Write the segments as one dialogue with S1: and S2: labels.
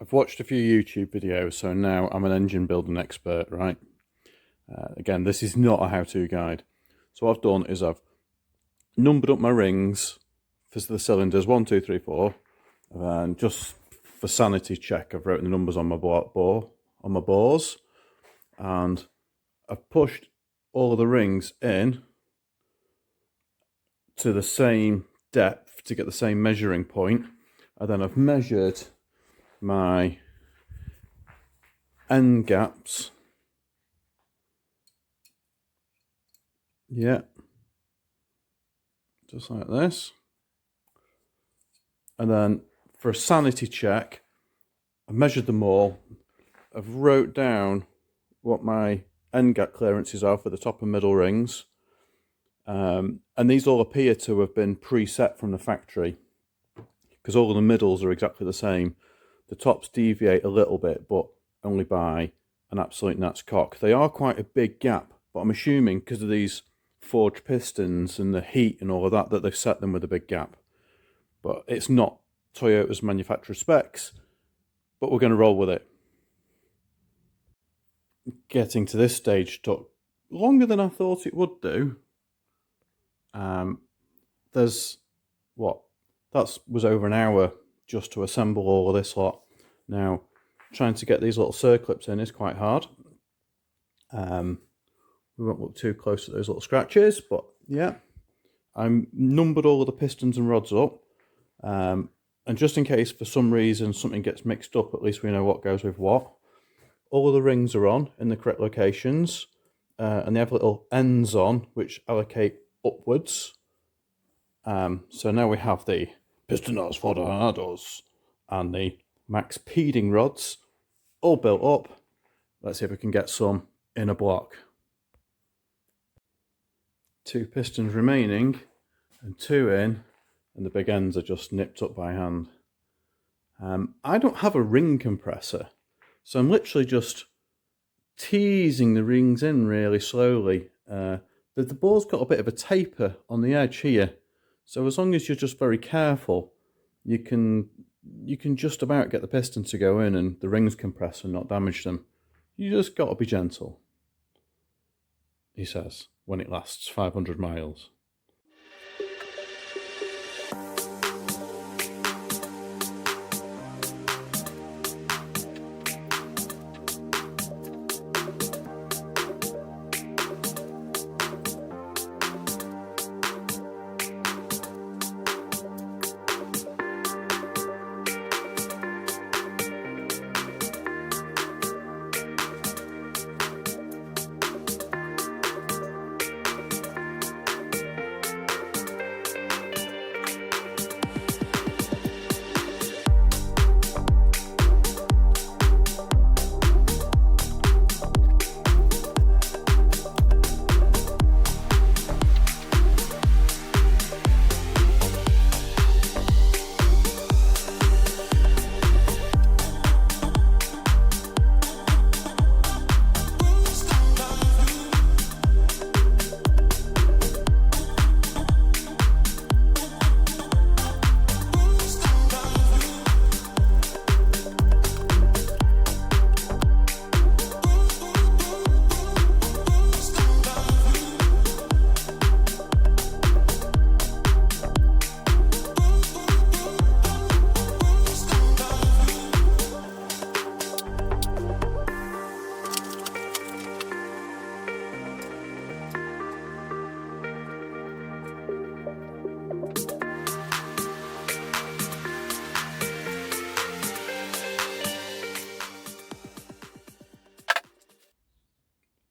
S1: I've watched a few YouTube videos, so now I'm an engine building expert, right? Again, this is not a how-to guide. So what I've done is I've numbered up my rings for the cylinders, 1, 2, 3, 4, and just for sanity check, I've written the numbers on my bores, and I've pushed all of the rings in to the same depth to get the same measuring point, and then I've measured my end gaps. Yeah, just like this. And then for a sanity check, I've measured them all. I've wrote down what my end gap clearances are for the top and middle rings. And these all appear to have been preset from the factory, because all of the middles are exactly the same. The tops deviate a little bit, but only by an absolute gnat's cock. They are quite a big gap, but I'm assuming because of these forged pistons and the heat and all of that, that they've set them with a big gap. But it's not Toyota's manufacturer specs, but we're going to roll with it. Getting to this stage took longer than I thought it would do. That was over an hour just to assemble all of this lot. Now, trying to get these little circlips in is quite hard. We won't look too close at those little scratches, but yeah. I'm numbered all of the pistons and rods up. And just in case for some reason something gets mixed up, at least we know what goes with what. All of the rings are on in the correct locations. And they have little ends on which allocate upwards. So now we have the Piston Forged and the MaxpeedingRods all built up. Let's see if we can get some in a block. 2 pistons remaining and 2 in, and the big ends are just nipped up by hand. I don't have a ring compressor, so I'm literally just teasing the rings in really slowly. The bore's got a bit of a taper on the edge here, so as long as you're just very careful, you can just about get the piston to go in and the rings compress and not damage them. You just got to be gentle, he says, when it lasts 500 miles.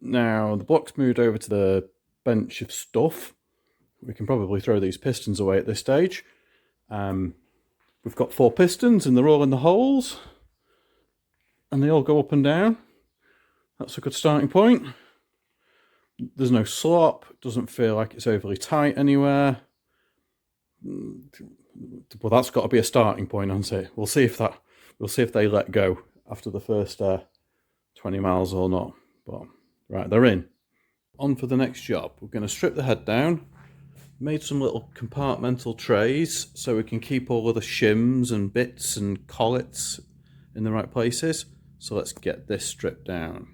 S1: Now, the block's moved over to the bench of stuff. We can probably throw these pistons away at this stage. We've got 4 pistons and they're all in the holes. And they all go up and down. That's a good starting point. There's no slop. It doesn't feel like it's overly tight anywhere. Well, that's got to be a starting point, hasn't it? We'll see if they let go after the first 20 miles or not. But right, they're in. On for the next job. We're going to strip the head down. Made some little compartmental trays so we can keep all of the shims and bits and collets in the right places. So let's get this stripped down.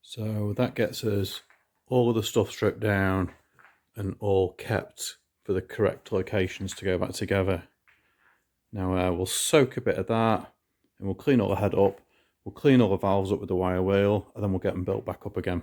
S1: So that gets us all of the stuff stripped down and all kept for the correct locations to go back together. Now we'll soak a bit of that and we'll clean all the head up. We'll clean all the valves up with the wire wheel and then we'll get them built back up again.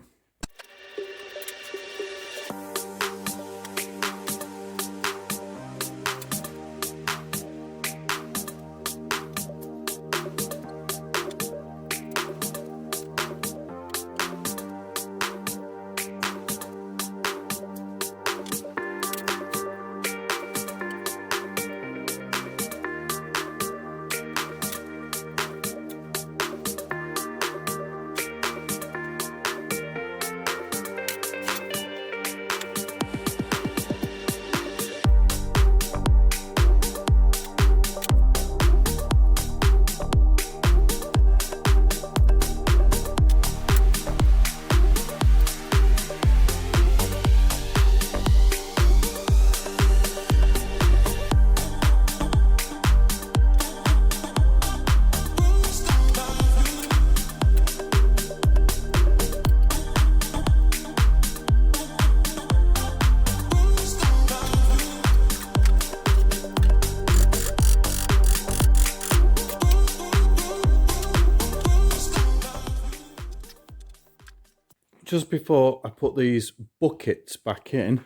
S1: Just before I put these buckets back in,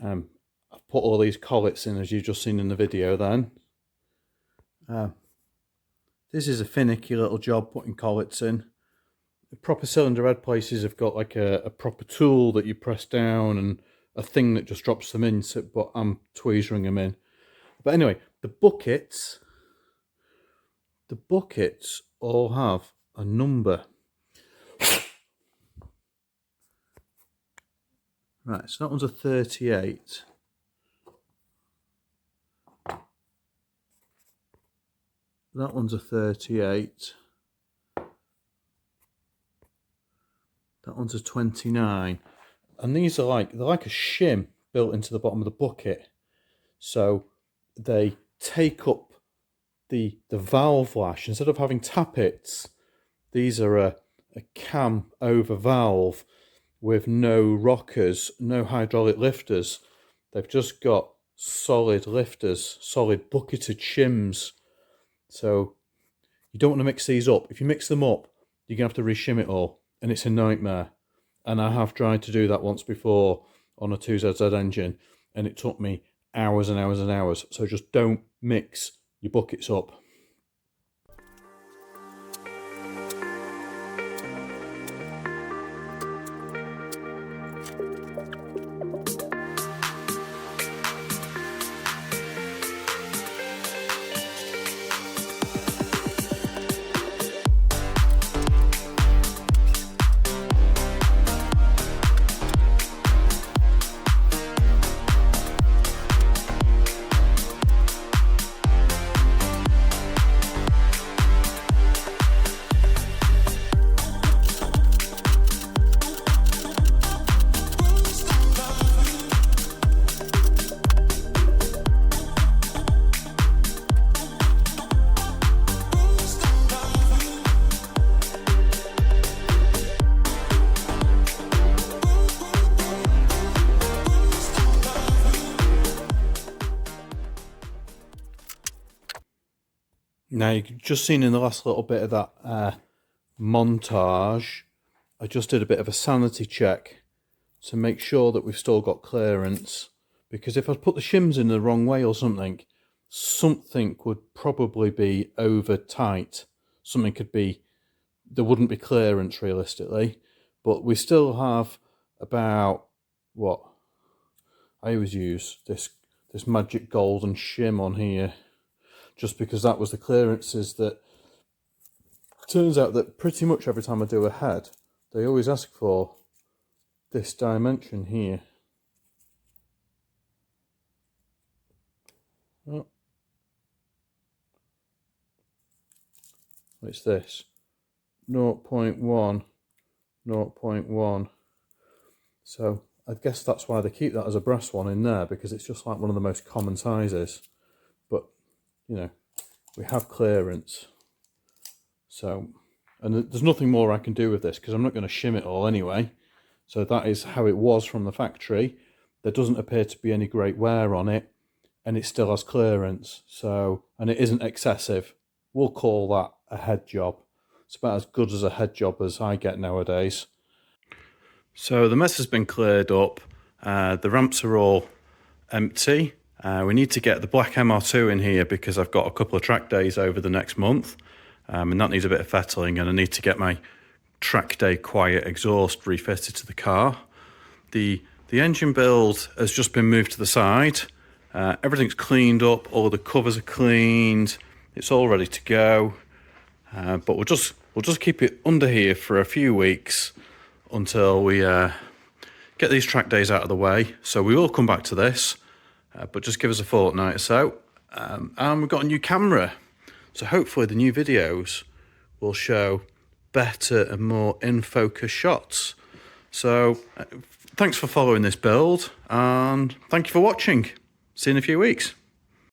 S1: I've put all these collets in as you've just seen in the video then. This is a finicky little job putting collets in. The proper cylinder head places have got like a proper tool that you press down and a thing that just drops them in, so, but I'm tweezering them in. But anyway, the buckets all have a number. Right, so that one's a 38. That one's a 38. That one's a 29. And these are they're like a shim built into the bottom of the bucket. So they take up the valve lash. Instead of having tappets, these are a a cam over valve with no rockers, no hydraulic lifters. They've just got solid lifters, solid bucketed shims. So you don't want to mix these up. If you mix them up, you're going to have to re-shim it all, and it's a nightmare. And I have tried to do that once before on a 2ZZ engine, and it took me hours and hours and hours. So just don't mix your buckets up. Now, you've just seen in the last little bit of that montage, I just did a bit of a sanity check to make sure that we've still got clearance. Because if I put the shims in the wrong way or something would probably be over tight. Something could be, there wouldn't be clearance realistically. But we still have about, what? I always use this magic golden shim on here, just because that was the clearances that, turns out that pretty much every time I do a head, they always ask for this dimension here. Oh. It's this, 0.1, 0.1. So I guess that's why they keep that as a brass one in there, because it's just like one of the most common sizes. But, you know, we have clearance. So, and there's nothing more I can do with this because I'm not going to shim it all anyway. So that is how it was from the factory. There doesn't appear to be any great wear on it, and it still has clearance. So, and it isn't excessive. We'll call that a head job. It's about as good as a head job as I get nowadays. So the mess has been cleared up. The ramps are all empty. We need to get the black MR2 in here because I've got a couple of track days over the next month, and that needs a bit of fettling, and I need to get my track day quiet exhaust refitted to the car. The engine build has just been moved to the side. Everything's cleaned up, all the covers are cleaned, it's all ready to go. But we'll just keep it under here for a few weeks until we get these track days out of the way. So we will come back to this. But just give us a fortnight or so, and we've got a new camera, so hopefully the new videos will show better and more in focus shots. So thanks for following this build, and thank you for watching. See you in a few weeks.